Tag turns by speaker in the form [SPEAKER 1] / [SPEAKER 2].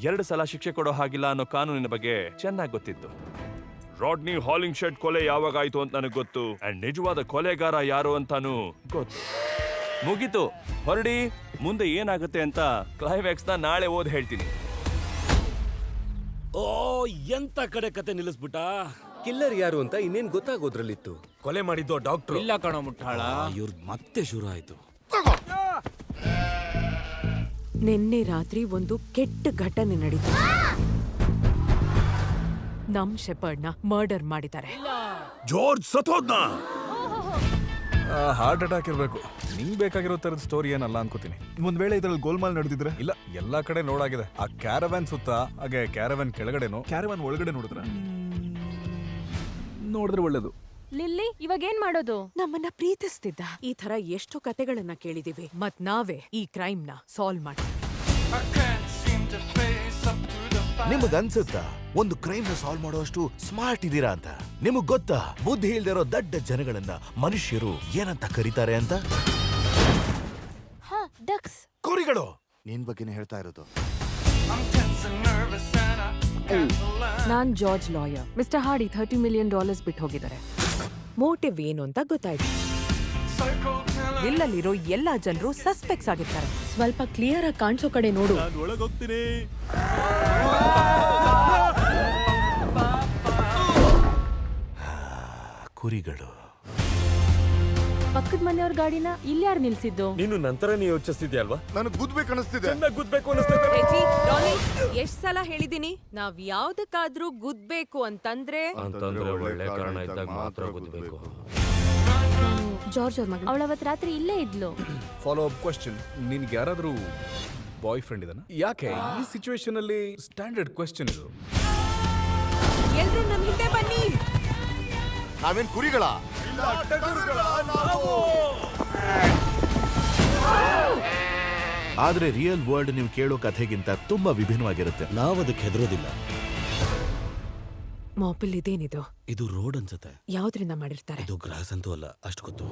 [SPEAKER 1] 2 ಸಲ ಶಿಕ್ಷೆ ಕೊಡೋ ಹಾಗಿಲ್ಲ ಅನ್ನೋ ಕಾನೂನಿನ ಬಗ್ಗೆ ಚೆನ್ನಾಗಿ ಗೊತ್ತಿತ್ತು. ರಾಡ್ನಿ ಹಾಲಿಂಗ್ ಕೊಲೆ ಯಾವಾಗ ಆಯ್ತು ಅಂತ ನನಗೆ ಗೊತ್ತು, ಅಂಡ್ ನಿಜವಾದ ಕೊಲೆಗಾರ ಯಾರು ಅಂತಾನೂ ಗೊತ್ತು. ಮುಗೀತು, ಹೊರಡಿ. ಮುಂದೆ ಏನಾಗುತ್ತೆ ಅಂತ ಕ್ಲೈಮ್ಯಾಕ್ಸ್ ನ ನಾಳೆ ಓದ್ ಹೇಳ್ತೀನಿ.
[SPEAKER 2] ಓ, ಎಂತ ಕಡೆ ಕತೆ ನಿಲ್ಲಿಸ್ಬಿಟ್ಟ.
[SPEAKER 3] ಕಿಲ್ಲರ್ ಯಾರು ಅಂತ ಇನ್ನೇನ್ ಗೊತ್ತಾಗೋದ್ರಲ್ಲಿತ್ತು.
[SPEAKER 2] ಕೊಲೆ ಮಾಡಿದ್ದು ಡಾಕ್ಟರ್
[SPEAKER 4] ಇಲ್ಲ ಕಣೋ ಮುಟ್ಟಾಳ.
[SPEAKER 2] ಇವ್ರ ಮತ್ತೆ ಶುರು ಆಯ್ತು.
[SPEAKER 5] ನಿನ್ನೆ ರಾತ್ರಿ ಒಂದು ಕೆಟ್ಟ ಘಟನೆ ನಡೀತು. ನಮ್ ಶೆಪರ್ಡ್ನ ಮರ್ಡರ್ ಮಾಡಿದ್ದಾರೆ.
[SPEAKER 2] ಜಾರ್ಜ್ ಸತ್ತೋದ್ನ.
[SPEAKER 6] ಹಾರ್ಟ್ ಅಟ್ಯಾಕ್ ಇರಬೇಕು. ನಿಂಗ್ ಬೇಕಾಗಿರೋ ತರದ ಸ್ಟೋರಿ ಏನಲ್ಲ ಅನ್ಕೋತೀನಿ. ಒಂದ್ ವೇಳೆ ಇದ್ರಲ್ಲಿ ಗೋಲ್ಮಾಲ್ ನಡೆದಿದ್ರೆ? ಇಲ್ಲ, ಎಲ್ಲಾ ಕಡೆ ನೋಡಾಗಿದೆ. ಆ ಕ್ಯಾರವ್ಯಾನ್ ಸುತ್ತ, ಹಾಗೆ ಕ್ಯಾರವ್ಯಾನ್ ಕೆಳಗಡೆನೋ ಕ್ಯಾರವ್ಯಾನ್ ಒಳಗಡೆ ನೋಡಿದ್ರೆ ಒಳ್ಳೇದು.
[SPEAKER 7] ಲಿಲ್ಲಿ, ಇವಾಗ ಏನ್ ಮಾಡೋದು?
[SPEAKER 5] ನಮ್ಮನ್ನ ಪ್ರೀತಿಸ್ತಿದ್ದ. ಈ ತರ ಎಷ್ಟೋ ಕತೆಗಳನ್ನ ಕೇಳಿದೀವಿ, ಮತ್ ನಾವೇ ಈ ಕ್ರೈಮ್ ನ ಸಾಲ್ವ್ ಮಾಡ್ತೀವಿ.
[SPEAKER 8] ನಿಮಗನ್ಸುತ್ತಾ ಒಂದು ಕ್ರೈಮ್ ನ ಸಾಲ್ವ್ ಮಾಡೋಷ್ಟು ಸ್ಮಾರ್ಟ್ ಇದೀರಾ ಅಂತ? ನಿಮಗ್ ಗೊತ್ತಾ ಬುದ್ಧಿ ಇಲ್ದಿರೋ ದಡ್ಡ ಜನಗಳನ್ನ ಮನುಷ್ಯರು ಏನಂತ ಕರೀತಾರೆ ಅಂತ?
[SPEAKER 7] ಡಕ್ಸ್.
[SPEAKER 8] ಕುರಿಗಳು. ನಿನ್ ಬಗ್ಗೆನೇ ಹೇಳ್ತಾ ಇರೋದು.
[SPEAKER 5] ನಾನ್ George lawyer. Mister Hardy $30 million ಬಿಟ್ಟು ಹೋಗಿದ್ದಾರೆ. ಮೋಟಿವ್ ಏನು ಅಂತ ಗೊತ್ತಾಯ್ತು. ಇಲ್ಲಲ್ಲಿರೋ ಎಲ್ಲಾ ಜನರು ಸಸ್ಪೆಕ್ಟ್ಸ್ ಆಗಿರ್ತಾರೆ. ಸ್ವಲ್ಪ ಕ್ಲಿಯರ್ ಆಗಿ ಕಾಣಿಸೋ ಕಡೆ ನೋಡು.
[SPEAKER 2] ಒಳಗೋಗ್ತೀನಿ.
[SPEAKER 8] ಕುರಿಗಳು.
[SPEAKER 7] ಪಕ್ಕದ ಮನೆಯವ್ರ ಗಾಡಿನ ಇಲ್ಲಿ ಯಾರು ನಿಲ್ಸಿದ್ದು?
[SPEAKER 2] ನೀನು ನಂತರ ನೀವು ಯೋಚಿಸ್ತಿದ್ಯಲ್ವಾ?
[SPEAKER 8] ನನಗೆ ಗುದ್ಬೇಕು ಅನಿಸ್ತಿದೆ.
[SPEAKER 2] ಚೆನ್ನಾಗಿ ಗುದ್ಬೇಕು ಅನಿಸ್ತೈತೆ.
[SPEAKER 5] ಎಷ್ಟ್ ಸಲ ಹೇಳಿದೀನಿ, ನಾವ್ ಯಾವ್ದಕ್ಕಾದ್ರೂ ಗುದ್ಬೇಕು ಅಂತಂದ್ರೆ
[SPEAKER 2] ಒಳ್ಳೆ ಕಾರಣ ಇದ್ದಾಗ ಮಾತ್ರ ಗುದ್ಬೇಕು.
[SPEAKER 7] ಜಾರ್ಜ್ ಅವ್ರ ಮಗ. ಅವಳ ಅವತ್ ರಾತ್ರಿ ಇಲ್ಲೇ ಇದ್ಲು.
[SPEAKER 6] ಫಾಲೋ ಅಪ್ ಕ್ವೆಶ್ಚನ್, ನಿನ್ಗೆ ಯಾರಾದ್ರೂ ಬಾಯ್ ಫ್ರೆಂಡ್ ಇದನ್ನ? ಯಾಕೆ ಈ ಸಿಚುವೇಶನ್ ಅಲ್ಲಿ ಸ್ಟ್ಯಾಂಡರ್ಡ್ ಕ್ವೆಶ್ಚನ್ ಇದು.
[SPEAKER 5] ಎಲ್ರು ನಮ್ ಹಿಂದೆ ಬನ್ನಿ.
[SPEAKER 8] ನಾವೇನ್ ಕುರಿಗಳ? ಆದ್ರೆ ರಿಯಲ್ ವರ್ಲ್ಡ್ ನೀವು ಕೇಳೋ ಕಥೆಗಿಂತ ತುಂಬಾ ವಿಭಿನ್ನವಾಗಿರುತ್ತೆ.
[SPEAKER 2] ನಾವದಕ್ಕೆ ಹೆದರೋದಿಲ್ಲ.
[SPEAKER 5] ಮಾಪಲ್ ಇದೇನಿದು?
[SPEAKER 2] ಇದು ರೋಡ್ ಅನ್ಸುತ್ತೆ.
[SPEAKER 5] ಯಾವ್ದ್ರಿಂದ ಮಾಡಿರ್ತಾರೆ?
[SPEAKER 2] ಇದು ಗ್ರಾಸ್ ಅಂತೂ ಅಲ್ಲ, ಅಷ್ಟು ಗೊತ್ತು.